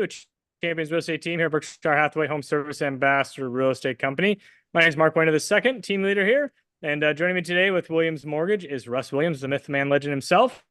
with Champions Real Estate Team here at Berkshire Hathaway Home Service Ambassador Real Estate Company. My name is Mark Wehner II, team leader here. And joining me today with Williams Mortgage is Russ Williams, the myth man legend himself.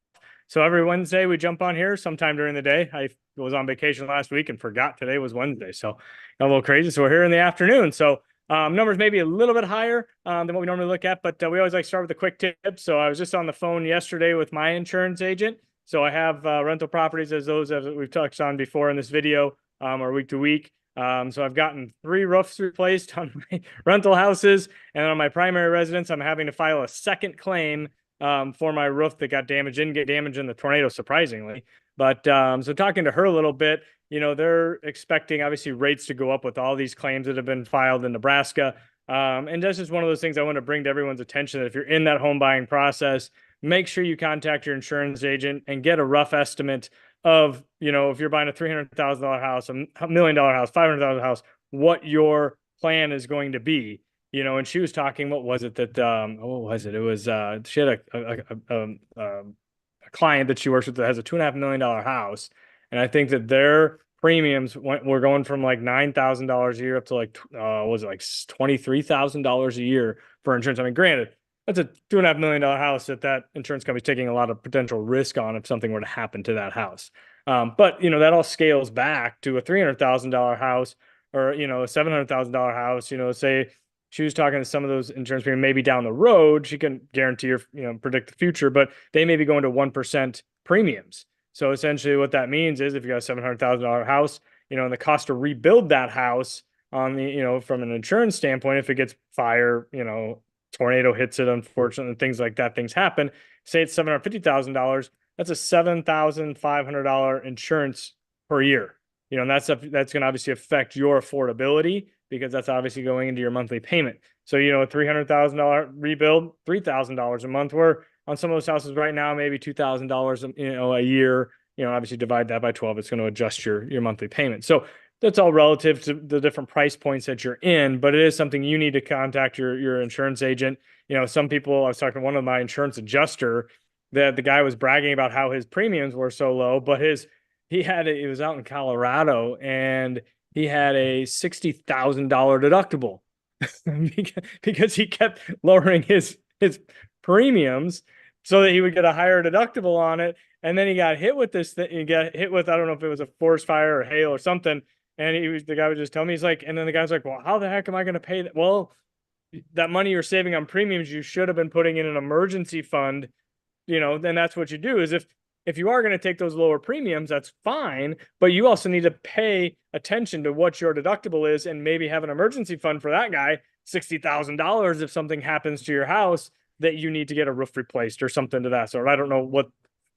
So every Wednesday we jump on here sometime during the day. I was on vacation last week and forgot today was Wednesday. So got a little crazy. So we're here in the afternoon. So numbers maybe a little bit higher than what we normally look at, but we always like to start with a quick tip. So I was just on the phone yesterday with my insurance agent. So I have rental properties as we've touched on before in this video, or week to week. So I've gotten 3 roofs replaced on my rental houses, and on my primary residence, I'm having to file a second claim for my roof that got damaged. Didn't get damaged in the tornado, surprisingly. But so talking to her a little bit, you know, they're expecting obviously rates to go up with all these claims that have been filed in Nebraska. And that's just one of those things I want to bring to everyone's attention, that if you're in that home buying process, make sure you contact your insurance agent and get a rough estimate of, you know, if you're buying a $300,000 house, a $1 million house, $500,000 house, what your plan is going to be, you know. And she was talking, what was it that, what was it? It was, she had a client that she works with that has a $2.5 million house. And I think that their premiums were going from like $9,000 a year up to like, was it like $23,000 a year for insurance? I mean, granted, that's a $2.5 million house that insurance company is taking a lot of potential risk on if something were to happen to that house. But, you know, that all scales back to a $300,000 house, or, you know, a $700,000 house. You know, say she was talking to some of those insurance people, maybe down the road, she can guarantee or, you know, predict the future, but they may be going to 1% premiums. So essentially what that means is if you got a $700,000 house, you know, and the cost to rebuild that house on the, you know, from an insurance standpoint, if it gets fire, you know, tornado hits it, unfortunately, things like that, things happen. Say it's $750,000, that's a $7,500 insurance per year. You know, and that's going to obviously affect your affordability, because that's obviously going into your monthly payment. So, you know, a $300,000 rebuild, $3,000 a month, where on some of those houses right now, maybe $2,000, you know, a year. You know, obviously divide that by 12, it's going to adjust your monthly payment. So that's all relative to the different price points that you're in, but it is something you need to contact your insurance agent. You know, some people, I was talking to one of my insurance adjuster, that the guy was bragging about how his premiums were so low, but he was out in Colorado and he had a $60,000 deductible because he kept lowering his premiums so that he would get a higher deductible on it. And then he got hit with this thing. He got hit with, I don't know if it was a forest fire or hail or something. And the guy was just telling me, he's like, and then the guy's like, well, how the heck am I going to pay that? Well, that money you're saving on premiums, you should have been putting in an emergency fund, you know. Then that's what you do, is if you are going to take those lower premiums, that's fine, but you also need to pay attention to what your deductible is and maybe have an emergency fund for that guy, $60,000 if something happens to your house that you need to get a roof replaced or something to that sort. I don't know what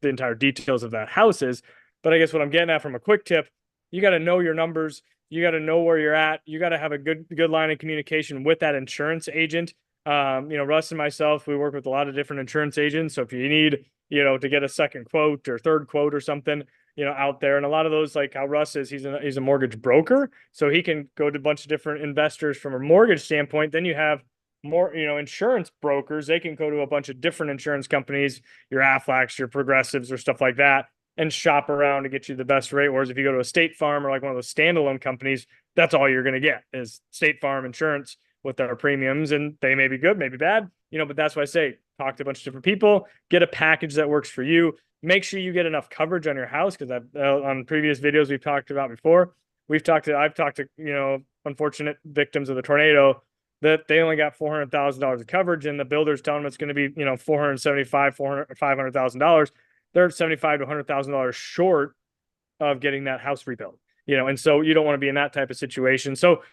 the entire details of that house is, but I guess what I'm getting at from a quick tip, you got to know your numbers. You got to know where you're at. You got to have a good line of communication with that insurance agent. You know, Russ and myself, we work with a lot of different insurance agents. So if you need, you know, to get a second quote or third quote or something, you know, out there, and a lot of those, like how Russ is, he's a mortgage broker. So he can go to a bunch of different investors from a mortgage standpoint. Then you have more, you know, insurance brokers. They can go to a bunch of different insurance companies, your Aflacs, your Progressives, or stuff like that, and shop around to get you the best rate. Whereas if you go to a State Farm or like one of those standalone companies, that's all you're going to get is State Farm insurance with their premiums, and they may be good, maybe bad, you know, but that's why I say talk to a bunch of different people, get a package that works for you. Make sure you get enough coverage on your house, because on previous videos we've talked about before, I've talked to, you know, unfortunate victims of the tornado that they only got $400,000 of coverage, and the builder's telling them it's going to be, you know, $500,000. They're $75,000 to $100,000 short of getting that house rebuilt, you know, and so you don't want to be in that type of situation. So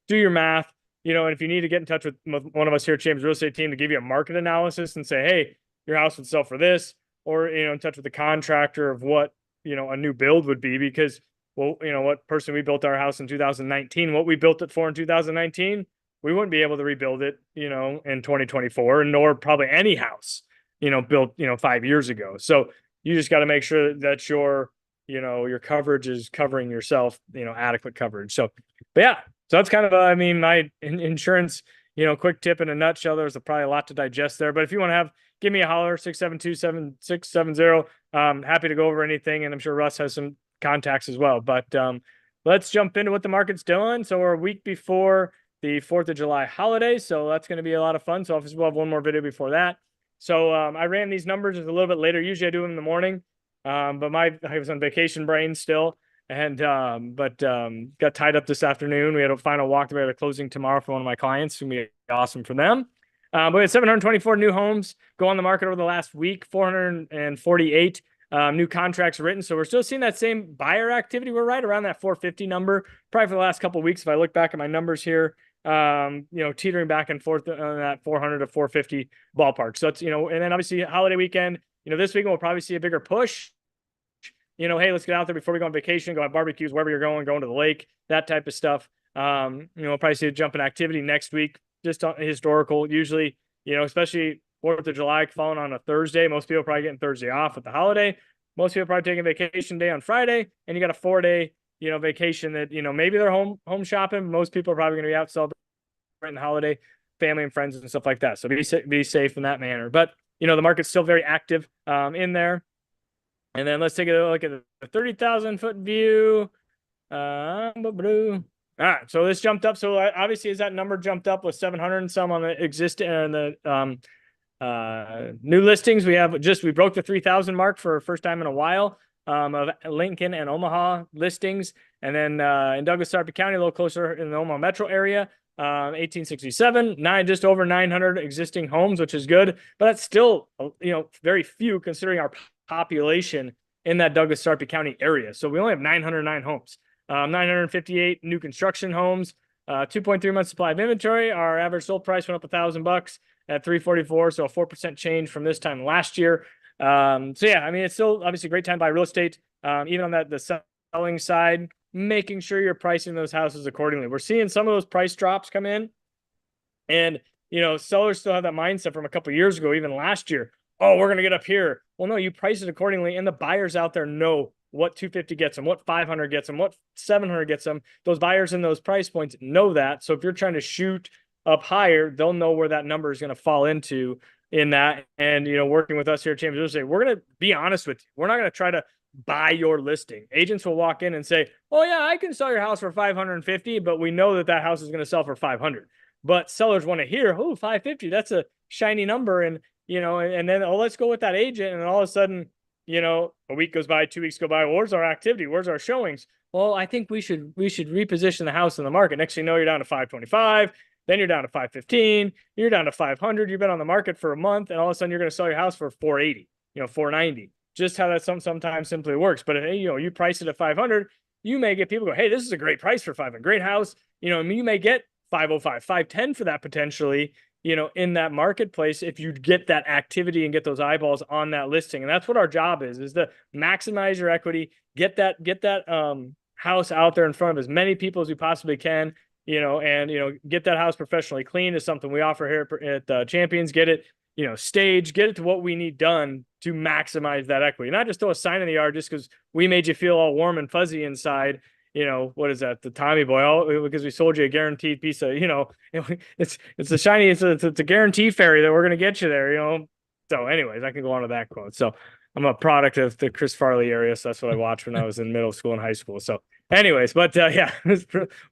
do your math, you know, and if you need to get in touch with one of us here at Champions Real Estate Team to give you a market analysis and say, hey, your house would sell for this, or, you know, in touch with the contractor of what, you know, a new build would be, because, well, you know, what person we built our house in 2019, what we built it for in 2019, we wouldn't be able to rebuild it, you know, in 2024, nor probably any house, you know, built, you know, 5 years ago. So you just got to make sure that your, you know, your coverage is covering yourself, you know, adequate coverage. So, but yeah, so that's kind of, I mean, my insurance, you know, quick tip in a nutshell. There's probably a lot to digest there, but if you want to give me a holler, 672-7670. Happy to go over anything. And I'm sure Russ has some contacts as well. But let's jump into what the market's doing. So we're a week before the 4th of July holiday, so that's going to be a lot of fun. So we'll have one more video before that. So I ran these numbers a little bit later. Usually I do them in the morning, but I was on vacation brain still, and got tied up this afternoon. We had a final walk. We had a closing tomorrow for one of my clients. It's going to be awesome for them. But we had 724 new homes go on the market over the last week, 448 new contracts written. So we're still seeing that same buyer activity. We're right around that 450 number, probably for the last couple of weeks. If I look back at my numbers here, teetering back and forth on that 400 to 450 ballpark. So that's, and then obviously holiday weekend, this weekend we'll probably see a bigger push. Hey, let's get out there before we go on vacation, go have barbecues, wherever you're going to the lake, that type of stuff. We'll probably see a jump in activity next week, just on historical, usually, especially 4th of July falling on a Thursday. Most people are probably getting Thursday off with the holiday. Most people are probably taking vacation day on Friday, and you got a 4-day, vacation that, maybe they're home shopping. Most people are probably going to be out celebrating the holiday, family and friends and stuff like that. So be safe in that manner. But, the market's still very active in there. And then let's take a look at the 30,000 foot view. All right, so this jumped up. So obviously, as that number jumped up with 700 and some on the existing and the new listings, we broke the 3,000 mark for the first time in a while of Lincoln and Omaha listings, and then in Douglas, Sarpy County, a little closer in the Omaha metro area, 1867, just over 900 existing homes, which is good, but that's still very few considering our population in that Douglas, Sarpy County area. So we only have 909 homes. 958 new construction homes, 2.3 months supply of inventory. Our average sold price went up $1,000 at 344, so a 4% change from this time last year. It's still obviously a great time to buy real estate. Even on the selling side, making sure you're pricing those houses accordingly. We're seeing some of those price drops come in, and sellers still have that mindset from a couple of years ago, even last year. Oh, we're going to get up here. Well, no, you price it accordingly, and the buyers out there know what 250 gets them, what 500 gets them, what 700 gets them. Those buyers in those price points know that. So if you're trying to shoot up higher, they'll know where that number is going to fall into in that. And, working with us here at Champions Real Estate, we're going to be honest with you. We're not going to try to buy your listing. Agents will walk in and say, oh yeah, I can sell your house for 550, but we know that house is going to sell for 500. But sellers want to hear, oh, 550, that's a shiny number. And, and then, let's go with that agent. And then all of a sudden, a week goes by, 2 weeks go by. Well, where's our activity? Where's our showings? Well, I think we should reposition the house in the market. Next thing you know, you're down to 525. Then you're down to 515. You're down to 500. You've been on the market for a month, and all of a sudden you're going to sell your house for 480, 490. Just how that sometimes simply works. But if, you price it at 500, you may get people go, hey, this is a great price for 500. Great house. You may get 505, 510 for that potentially. In that marketplace, if you get that activity and get those eyeballs on that listing. And that's what our job is to maximize your equity, get that house out there in front of as many people as we possibly can, and get that house professionally cleaned is something we offer here at Champions. Get it, staged, get it to what we need done to maximize that equity. Not just throw a sign in the yard just because we made you feel all warm and fuzzy inside. What is that? The Tommy boy, because we sold you a guaranteed piece of, it's a shiny, it's a guarantee fairy that we're going to get you there, So anyways, I can go on to that quote. So I'm a product of the Chris Farley area. So that's what I watched when I was in middle school and high school. So anyways, but we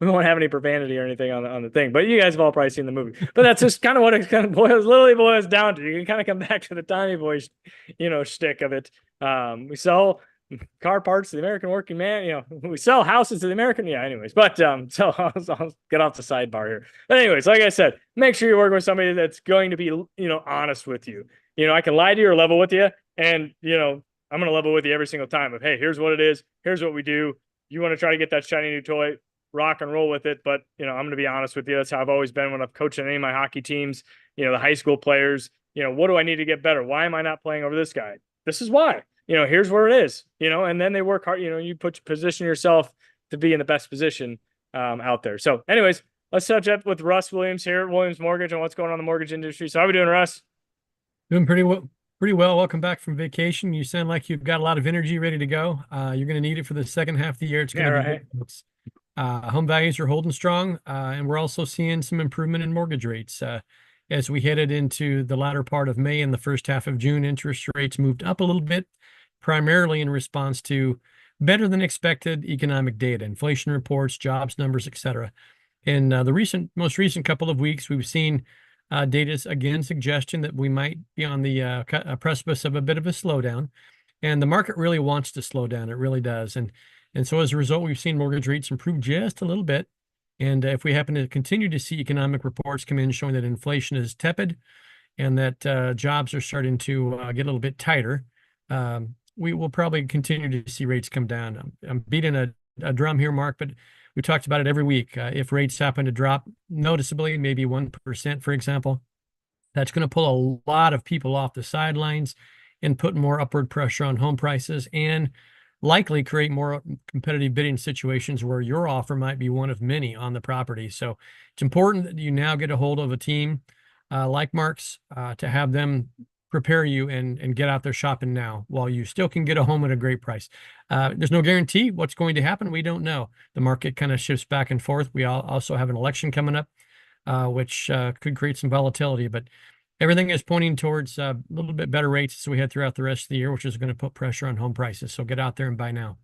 won't have any profanity or anything on the thing, but you guys have all probably seen the movie, but that's just kind of what it kind of boils down to. You can kind of come back to the Tommy boy, shtick of it. We sell car parts to the American working man, we sell houses to the American. Yeah, anyways, but so I'll get off the sidebar here. But anyways, like I said, make sure you're working with somebody that's going to be, honest with you. I can lie to you or level with you, and I'm going to level with you every single time of, hey, here's what it is, here's what we do. You want to try to get that shiny new toy, rock and roll with it. But I'm going to be honest with you. That's how I've always been when I've coached any of my hockey teams, the high school players. What do I need to get better? Why am I not playing over this guy? This is why. Here's where it is, and then they work hard, you position yourself to be in the best position out there. So anyways, let's touch up with Russ Williams here at Williams Mortgage and what's going on in the mortgage industry. So how are we doing, Russ? Doing pretty well. Pretty well. Welcome back from vacation. You sound like you've got a lot of energy ready to go. You're going to need it for the second half of the year. It's going to be home values are holding strong, and we're also seeing some improvement in mortgage rates. As we headed into the latter part of May and the first half of June, interest rates moved up a little bit, primarily in response to better than expected economic data, inflation reports, jobs numbers, etc. In the most recent couple of weeks, we've seen data again suggestion that we might be on the precipice of a bit of a slowdown, and the market really wants to slow down. It really does, and so as a result, we've seen mortgage rates improve just a little bit. And if we happen to continue to see economic reports come in showing that inflation is tepid and that jobs are starting to get a little bit tighter, we will probably continue to see rates come down. I'm beating a drum here, Mark, but we talked about it every week. If rates happen to drop noticeably, maybe 1%, for example, that's going to pull a lot of people off the sidelines and put more upward pressure on home prices and likely create more competitive bidding situations where your offer might be one of many on the property. So it's important that you now get a hold of a team like Mark's to have them prepare you and get out there shopping now while you still can get a home at a great price. There's no guarantee what's going to happen. We don't know. The market kind of shifts back and forth. We also have an election coming up, which could create some volatility, but everything is pointing towards a little bit better rates as we head throughout the rest of the year, which is going to put pressure on home prices. So get out there and buy now.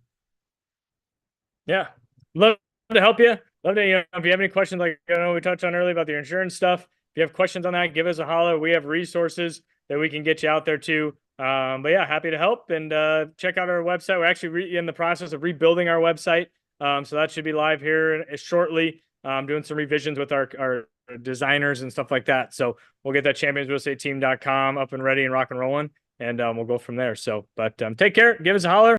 Yeah. Love to help you. Love to, if you have any questions, like I know we touched on earlier about the insurance stuff, if you have questions on that, give us a holler. We have resources that we can get you out there too. But yeah, happy to help, and check out our website. We're actually in the process of rebuilding our website. So that should be live here shortly. Doing some revisions with our designers and stuff like that. So we'll get that championsrealestateteam.com up and ready and rock and rolling, and we'll go from there. So, but take care. Give us a holler.